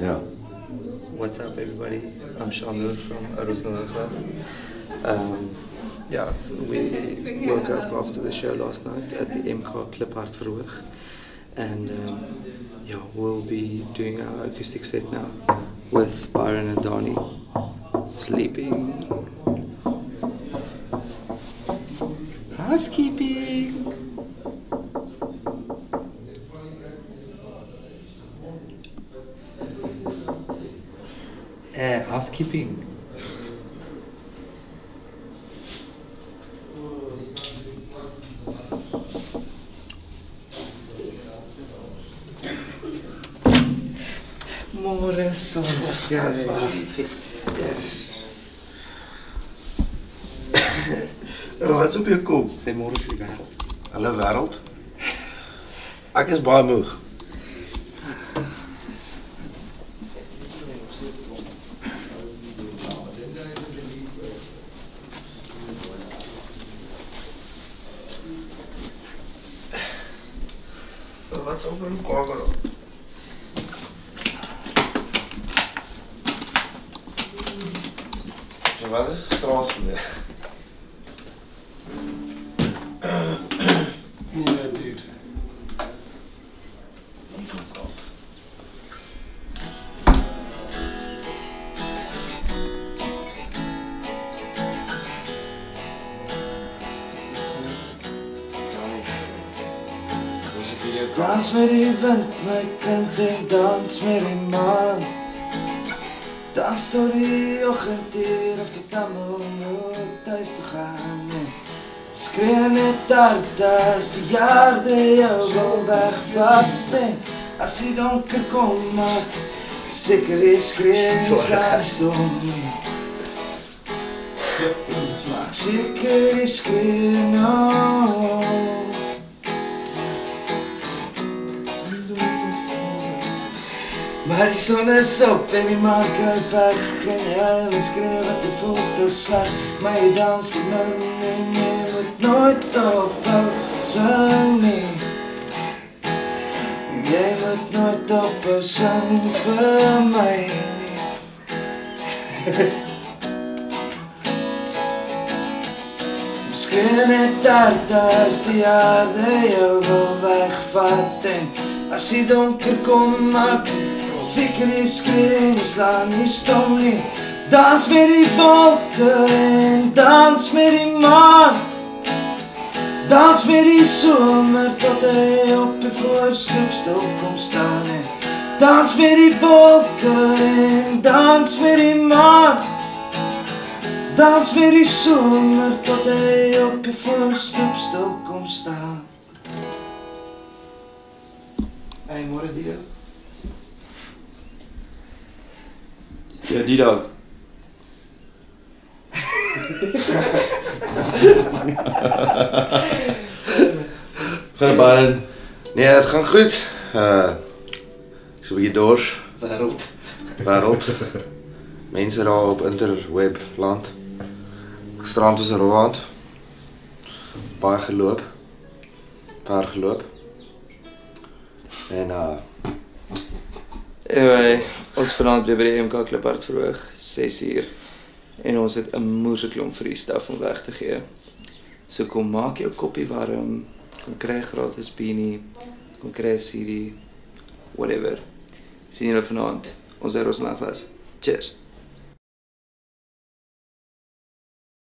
Ja. What's up, everybody? I'm Shandur from Arusnala class. Yeah, we woke up after the show last night at the MK Kliphard Verhoog, and yeah, we'll be doing our acoustic set now with Byron and Donnie sleeping. Housekeeping. Housekeeping. Môre sonskyn. Wat is op jou kop? Sê môre vir die wêreld. Hallo wêreld. Ek is baie moeg. Wat is op jou kamer? Wat is straat gebeur? Nee, dude. Nie kom kap. Dans met die wind, my kind, en dans met die maan. Dans door die ochtenduur of tot allemaal moet thuis toe gaan. En skree net hard as die jaarde jou wil wegvat. En as die donker kom, maak seker die skree nie slaan stom nie. Maak seker die skree nou. Maar die son is op en die maan kruip weg en jy skreeu wat die foto's slaan. Maar jy dans te min en jy moet nooit ophou sing nie. Jy moet nooit ophou sing vir my nie. Skreeu net hard as die aarde jou wil wegvat. En as die donker kom, maak seker die skree nie slaan nie stom nie. Dans met die wolke en dans met die maan. Dans met die somer tot hy op die voorstoep stil kom staan. En dans met die wolke en dans met die maan. Dans met die somer tot hy op die voorstoep stil kom staan. Hey, môre Dido. Ja, die dag. Gaan Byron? Nee, het gaan goed. Ek is 'n bietjie dors. Wêreld. Mense daar op interweb land. Gisterand was 'n roaand. Baie geloop. Ver geloop. En Anyway, ons vanaand weer by die MK Kliphard Verhoog, 6uur. En ons het 'n moerse klomp freestuff om weg te gee. So kom maak jou koppie warm, kom kry gratis beanie, kom kry 'n CD, whatever. Sien julle vanaand. Ons is Arusnala class. Cheers.